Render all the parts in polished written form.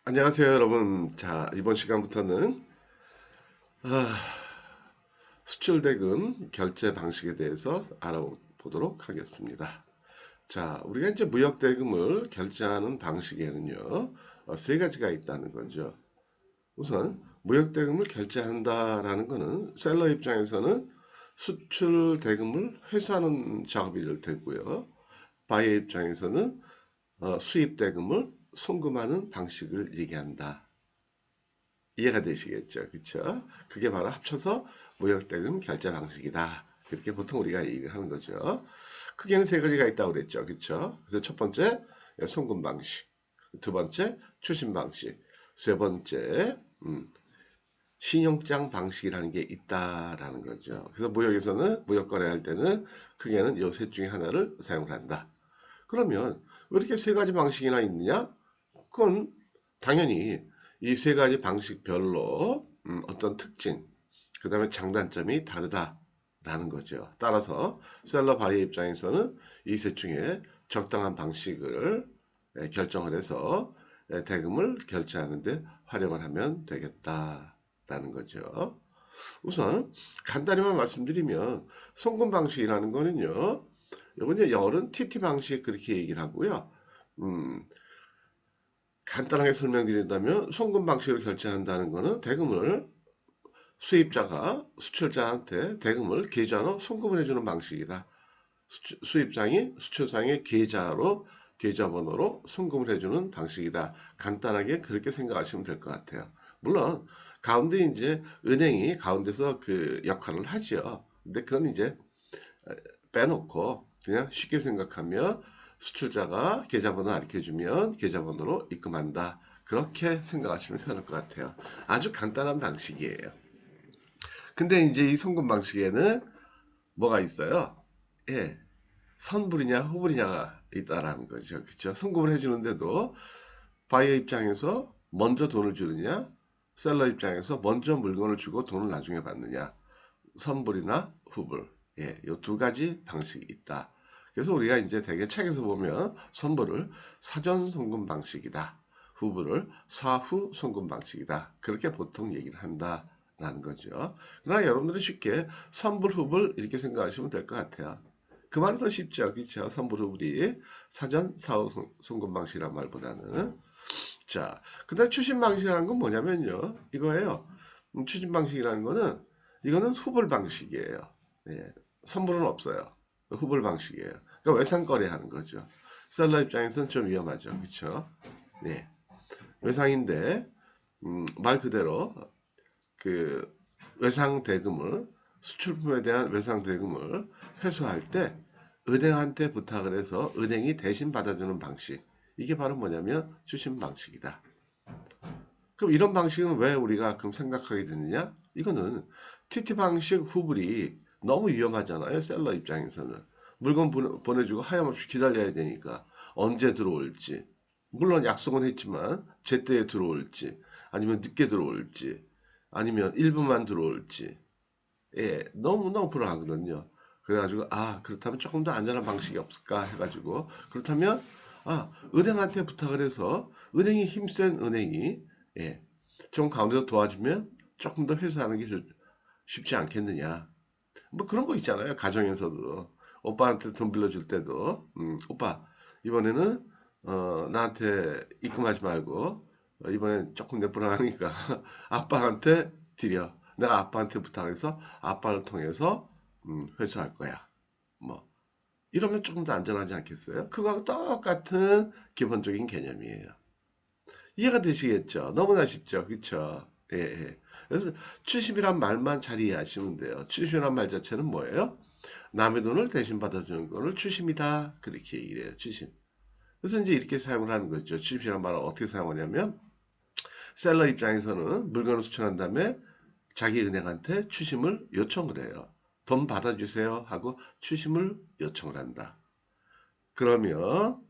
안녕하세요, 여러분. 자, 이번 시간부터는 아, 수출대금 결제 방식에 대해서 알아보도록 하겠습니다. 자, 우리가 이제 무역대금을 결제하는 방식에는요, 세 가지가 있다는 거죠. 우선 무역대금을 결제한다라는 것은 셀러 입장에서는 수출대금을 회수하는 작업이 될 테고요. 바이어 입장에서는 수입대금을 송금하는 방식을 얘기한다. 이해가 되시겠죠? 그쵸? 그게 바로 합쳐서 무역대금 결제 방식이다. 그렇게 보통 우리가 얘기를 하는 거죠. 크게는 세 가지가 있다고 그랬죠. 그쵸? 그래서 첫 번째, 송금 방식. 두 번째, 추심 방식. 세 번째, 신용장 방식이라는 게 있다라는 거죠. 그래서 무역에서는, 무역 거래할 때는 크게는 요 셋 중에 하나를 사용을 한다. 그러면 왜 이렇게 세 가지 방식이나 있느냐? 그건 당연히 이 세 가지 방식별로 어떤 특징, 그 다음에 장단점이 다르다라는 거죠. 따라서 셀러 바이어 입장에서는 이 셋 중에 적당한 방식을 결정을 해서 대금을 결제하는데 활용을 하면 되겠다라는 거죠. 우선 간단히만 말씀드리면 송금 방식이라는 거는요. 이건 이제 영어로는 TT 방식 그렇게 얘기를 하고요. 음, 간단하게 설명드린다면 송금 방식으로 결제한다는 것은 대금을 수입자가 수출자한테 대금을 계좌로 송금을 해주는 방식이다. 수입장이 수출상의 계좌번호로 송금을 해주는 방식이다. 간단하게 그렇게 생각하시면 될 것 같아요. 물론 가운데 이제 은행이 가운데서 그 역할을 하죠. 근데 그건 이제 빼놓고 그냥 쉽게 생각하면 수출자가 계좌번호 알려주면 계좌번호로 입금한다. 그렇게 생각하시면 편할 것 같아요. 아주 간단한 방식이에요. 근데 이제 이 송금 방식에는 뭐가 있어요? 예, 선불이냐 후불이냐가 있다라는 거죠. 그렇죠? 송금을 해주는데도 바이어 입장에서 먼저 돈을 주느냐, 셀러 입장에서 먼저 물건을 주고 돈을 나중에 받느냐, 선불이나 후불. 예, 요 두 가지 방식이 있다. 그래서 우리가 이제 대개 책에서 보면 선불을 사전 송금 방식이다. 후불을 사후 송금 방식이다. 그렇게 보통 얘기를 한다라는 거죠. 그러나 여러분들이 쉽게 선불, 후불 이렇게 생각하시면 될 것 같아요. 그 말이 더 쉽죠. 그렇죠? 선불, 후불이 사전, 사후 송금 방식이란 말보다는. 자, 그다음 추심 방식이라는 건 뭐냐면요. 이거예요. 추심 방식이라는 거는 이거는 후불 방식이에요. 예, 선불은 없어요. 후불 방식이에요. 그러니까 외상거래 하는 거죠. 셀러 입장에서는 좀 위험하죠. 그렇죠? 네. 외상인데 말 그대로 그 외상 대금을 수출품에 대한 외상 대금을 회수할 때 은행한테 부탁을 해서 은행이 대신 받아주는 방식. 이게 바로 뭐냐면 추심 방식이다. 그럼 이런 방식은 왜 우리가 그럼 생각하게 되느냐? 이거는 TT 방식 후불이 너무 위험하잖아요. 셀러 입장에서는. 물건 보내주고 하염없이 기다려야 되니까 언제 들어올지. 물론 약속은 했지만 제때에 들어올지 아니면 늦게 들어올지 아니면 일부만 들어올지. 예, 너무너무 불안하거든요. 그래가지고 그렇다면 조금 더 안전한 방식이 없을까 해가지고 그렇다면 은행한테 부탁을 해서 은행이 힘센 은행이 예, 좀 가운데서 도와주면 조금 더 회수하는 게 쉽지 않겠느냐. 뭐 그런 거 있잖아요. 가정에서도 오빠한테 돈 빌려줄 때도 오빠 이번에는 나한테 입금하지 말고 이번엔 조금 내 불안하니까 아빠한테 드려. 내가 아빠한테 부탁해서 아빠를 통해서 회수할 거야. 뭐 이러면 조금 더 안전하지 않겠어요? 그거하고 똑같은 기본적인 개념이에요. 이해가 되시겠죠? 너무나 쉽죠? 그쵸? 예, 예. 그래서 추심이란 말만 잘 이해하시면 돼요. 추심이란 말 자체는 뭐예요? 남의 돈을 대신 받아주는 거를 추심이다. 그렇게 얘기를 해요. 추심. 그래서 이제 이렇게 사용을 하는 거죠. 추심이란 말을 어떻게 사용하냐면 셀러 입장에서는 물건을 수출한 다음에 자기 은행한테 추심을 요청을 해요. 돈 받아주세요 하고 추심을 요청을 한다. 그러면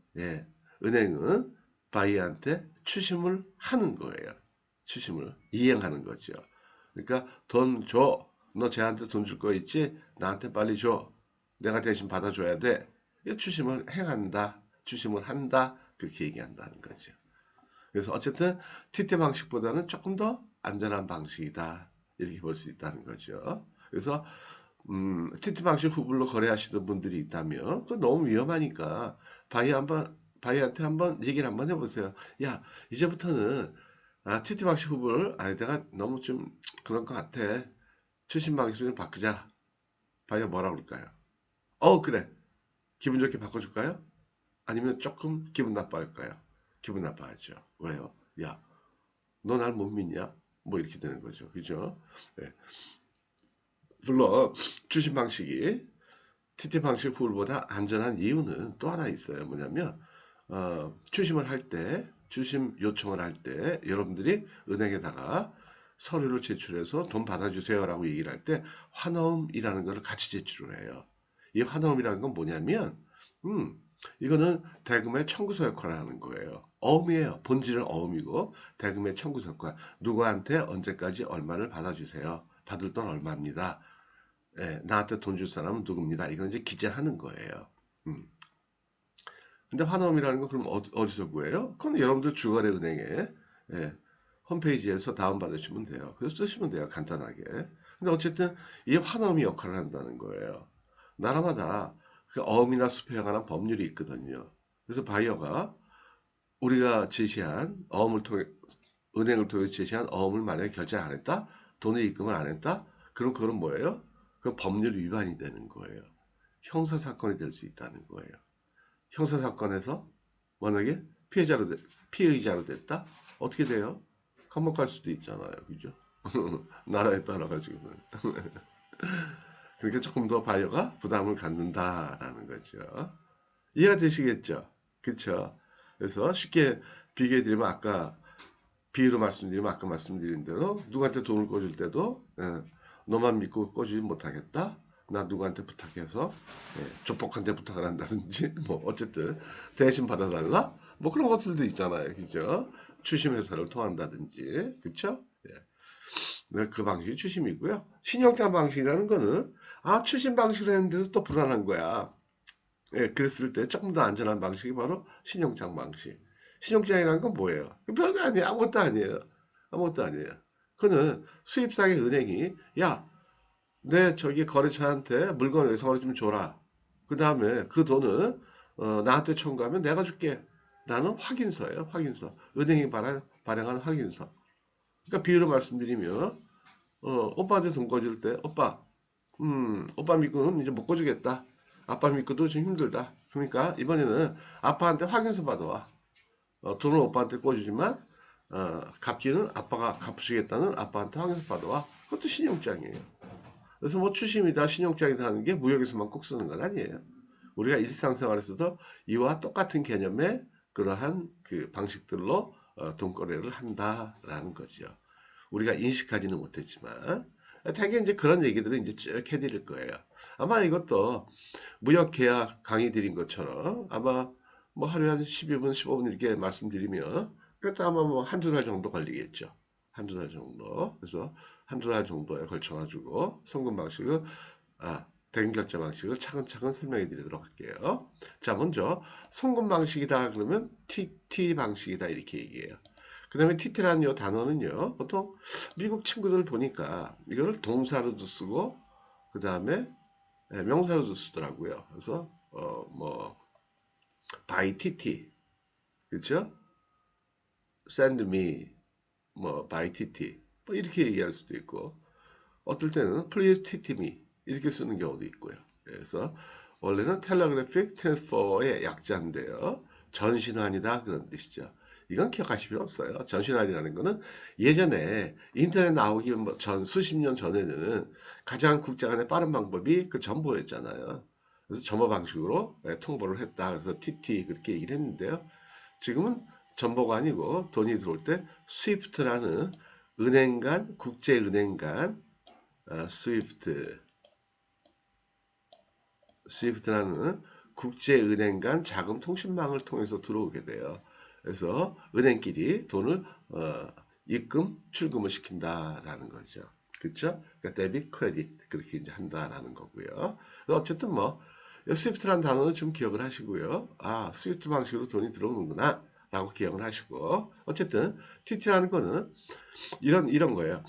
은행은 바이한테 추심을 하는 거예요. 추심을 이행하는 거죠. 그러니까 돈 줘. 너 쟤한테 돈 줄 거 있지? 나한테 빨리 줘. 내가 대신 받아줘야 돼. 추심을 행한다. 추심을 한다. 그렇게 얘기한다는 거죠. 그래서 어쨌든 TT 방식보다는 조금 더 안전한 방식이다. 이렇게 볼 수 있다는 거죠. 그래서 TT 방식 후불로 거래하시는 분들이 있다면 그건 너무 위험하니까 바이한테 한번 얘기를 한번 해보세요. 야, 이제부터는 TT 방식 후불 내가 너무 좀 그런 것 같아. 추신 방식을 좀 바꾸자. 바이가 뭐라 그럴까요? 그래. 기분 좋게 바꿔줄까요? 아니면 조금 기분 나빠할까요? 기분 나빠하죠. 왜요? 야, 너 날 못 믿냐? 뭐 이렇게 되는 거죠. 그죠? 네. 물론 추신 방식이 TT 방식 훌보다 안전한 이유는 또 하나 있어요. 뭐냐면 추심을 할 때, 추심 요청을 할 때 여러분들이 은행에다가 서류를 제출해서 돈 받아주세요라고 얘기를 할 때 환어음이라는 것을 같이 제출을 해요. 이 환어음이라는 건 뭐냐면 이거는 대금의 청구서 역할을 하는 거예요. 어음이에요. 본질은 어음이고 대금의 청구서 역할. 누구한테 언제까지 얼마를 받아주세요. 받을 돈 얼마입니다. 나한테 돈 줄 사람은 누굽니다. 이건 이제 기재하는 거예요. 근데 환어음이라는 건 그럼 어디서 구해요? 그건 여러분들 주거래 은행에 홈페이지에서 다운받으시면 돼요. 그래서 쓰시면 돼요. 간단하게. 근데 어쨌든 이 환어음이 역할을 한다는 거예요. 나라마다 그 어음이나 수표에 관한 법률이 있거든요. 그래서 바이어가 우리가 제시한 어음을 통해 은행을 통해 제시한 어음을 만약에 결제 안 했다, 돈을 입금을 안 했다, 그럼 그건 뭐예요? 그건 법률 위반이 되는 거예요. 형사 사건이 될 수 있다는 거예요. 형사 사건에서 만약에 피해자로 됐다, 어떻게 돼요? 감옥 갈 수도 있잖아요, 그죠? 나라에 따라 가지고는. 그러니까 조금 더 바이어가 부담을 갖는다라는 거죠. 이해가 되시겠죠? 그렇죠? 그래서 쉽게 비교해 드리면 비유로 말씀드리면 아까 말씀드린 대로 누구한테 돈을 꿔줄 때도 너만 믿고 꿔주지 못하겠다. 나 누구한테 부탁해서 조폭한테 부탁을 한다든지 뭐 어쨌든 대신 받아달라 뭐 그런 것들도 있잖아요. 그죠? 추심 회사를 통한다든지 그렇죠? 네, 그 방식이 추심이고요. 신용장 방식이라는 거는 추심 방식을 했는데도 또 불안한 거야. 그랬을 때 조금 더 안전한 방식이 바로 신용장 방식. 신용장이라는 건 뭐예요? 별거 아니에요. 아무것도 아니에요. 아무것도 아니에요. 그거는 수입상의 은행이 야, 내 저기 거래처한테 물건 외상으로 좀 줘라. 그 다음에 그 돈은 나한테 청구하면 내가 줄게. 라는 확인서예요. 확인서. 은행이 발행한 확인서. 그러니까 비유로 말씀드리면 오빠한테 돈 꿔줄 때 오빠 믿고는 이제 못 꿔주겠다. 아빠 믿고도 좀 힘들다. 그러니까 이번에는 아빠한테 확인서 받아와. 돈을 오빠한테 꿔주지만 갚기는 아빠가 갚으시겠다는 아빠한테 확인서 받아와. 그것도 신용장이에요. 그래서 뭐 추심이다 신용장이다 하는 게 무역에서만 꼭 쓰는 건 아니에요. 우리가 일상생활에서도 이와 똑같은 개념의 그러한 그 방식들로 돈거래를 한다라는 거죠. 우리가 인식하지는 못했지만 대개 이제 그런 얘기들을 이제 쭉 해드릴 거예요. 아마 이것도 무역 계약 강의 드린 것처럼 아마 뭐 하루에 한 12분, 15분 이렇게 말씀드리면 그래도 아마 뭐 한두 달 정도 걸리겠죠. 한두 달 정도. 그래서 한두 달 정도에 걸쳐가지고 송금 방식을 대금 결제 방식을 차근차근 설명해 드리도록 할게요. 자, 먼저 송금 방식이다 그러면 TT 방식이다 이렇게 얘기해요. 그 다음에 TT라는 요 단어는요, 보통 미국 친구들 보니까 이거를 동사로도 쓰고, 그 다음에 명사로도 쓰더라고요. 그래서, by TT, 그렇죠? send me, by TT, 뭐 이렇게 얘기할 수도 있고, 어떨 때는 please TT me, 이렇게 쓰는 경우도 있고요. 그래서 원래는 텔레그래픽 트랜스퍼의 약자인데요. 전신환이다 그런 뜻이죠. 이건 기억하실 필요 없어요. 전신환이라는 거는 예전에 인터넷 나오기 전 수십 년 전에는 가장 국제 간의 빠른 방법이 그 전보였잖아요. 그래서 전보 방식으로 통보를 했다. 그래서 TT 그렇게 얘기를 했는데요. 지금은 전보가 아니고 돈이 들어올 때 스위프트라는 은행 간 국제은행 간 스위프트라는 국제은행 간 자금 통신망을 통해서 들어오게 돼요. 그래서 은행끼리 돈을 입금, 출금을 시킨다라는 거죠. 그렇죠? 그러니까 데빗, 크레딧 그렇게 이제 한다라는 거고요. 어쨌든 뭐 스위프트라는 단어는 좀 기억을 하시고요. 스위프트 방식으로 돈이 들어오는구나 라고 기억을 하시고, 어쨌든 TT라는 거는 이런 거예요.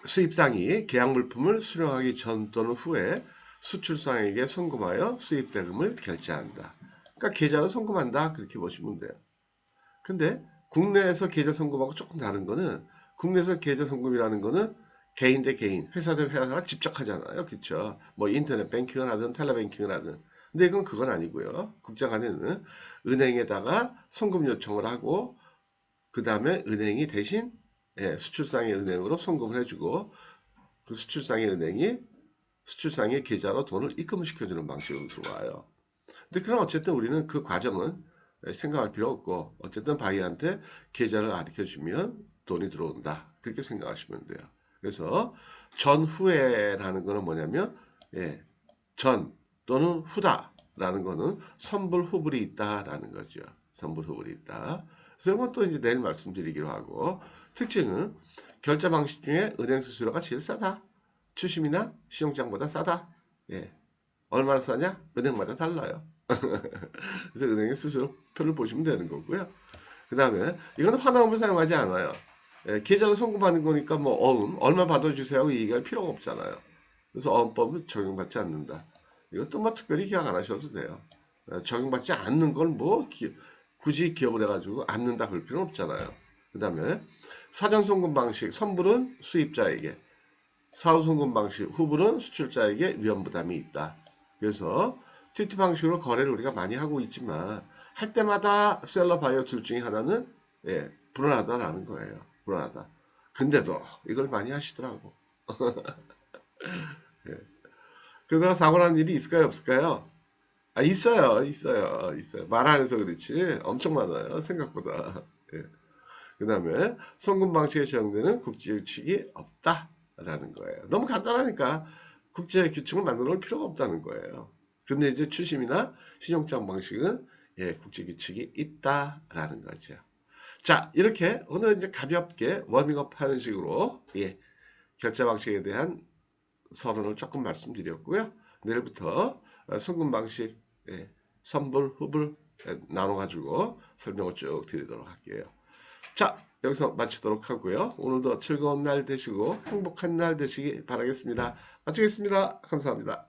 수입상이 계약 물품을 수령하기 전 또는 후에 수출상에게 송금하여 수입 대금을 결제한다. 그러니까 계좌로 송금한다, 그렇게 보시면 돼요. 근데 국내에서 계좌 송금하고 조금 다른 거는, 국내에서 계좌 송금이라는 거는 개인 대 개인, 회사 대 회사가 직접 하잖아요. 그렇죠? 뭐 인터넷 뱅킹을 하든 텔레뱅킹을 하든. 근데 이건 그건 아니고요. 국장 간에는 은행에다가 송금 요청을 하고, 그 다음에 은행이 대신 수출상의 은행으로 송금을 해주고, 그 수출상의 은행이 수출상의 계좌로 돈을 입금을 시켜주는 방식으로 들어와요. 근데 그럼 어쨌든 우리는 그 과정은 생각할 필요 없고, 어쨌든 바이한테 계좌를 가르쳐주면 돈이 들어온다, 그렇게 생각하시면 돼요. 그래서 전후에라는 거는 뭐냐면, 전 또는 후다라는 거는 선불후불이 있다라는 거죠. 선불후불이 있다. 그래서 이건 또 이제 내일 말씀드리기로 하고, 특징은 결제 방식 중에 은행 수수료가 제일 싸다. 추심이나 신용장보다 싸다. 예. 얼마나 싸냐? 은행마다 달라요. 그래서 은행의 수수료표를 보시면 되는 거고요. 그 다음에 이거는 환화음을 사용하지 않아요. 계좌로 송금하는 거니까 뭐 얼마 받아주세요 얘기할 필요가 없잖아요. 그래서 어음법은 적용받지 않는다. 이것도 뭐 특별히 기억 안 하셔도 돼요. 적용받지 않는 걸 뭐 굳이 기억을 해가지고 않는다 그럴 필요는 없잖아요. 그 다음에 사전 송금 방식, 선불은 수입자에게, 사후 송금 방식, 후불은 수출자에게 위험 부담이 있다. 그래서 TT 방식으로 거래를 우리가 많이 하고 있지만, 할 때마다 셀러 바이어 둘 중에 하나는 불안하다라는 거예요. 불안하다. 근데도 이걸 많이 하시더라고. 그러다가 사고 나는 일이 있을까요, 없을까요? 아, 있어요, 있어요, 있어요. 말 안 해서 그렇지 엄청 많아요, 생각보다. 그 다음에 송금 방식에 적용되는 국제 규칙이 없다라는 거예요. 너무 간단하니까 국제 규칙을 만들어 올 필요가 없다는 거예요. 근데 이제 추심이나 신용장 방식은 국제 규칙이 있다라는 거죠. 자, 이렇게 오늘 이제 가볍게 워밍업 하는 식으로 결제 방식에 대한 서론을 조금 말씀드렸고요. 내일부터 송금 방식, 선불, 후불 나눠가지고 설명을 쭉 드리도록 할게요. 자, 여기서 마치도록 하고요. 오늘도 즐거운 날 되시고 행복한 날 되시기 바라겠습니다. 마치겠습니다. 감사합니다.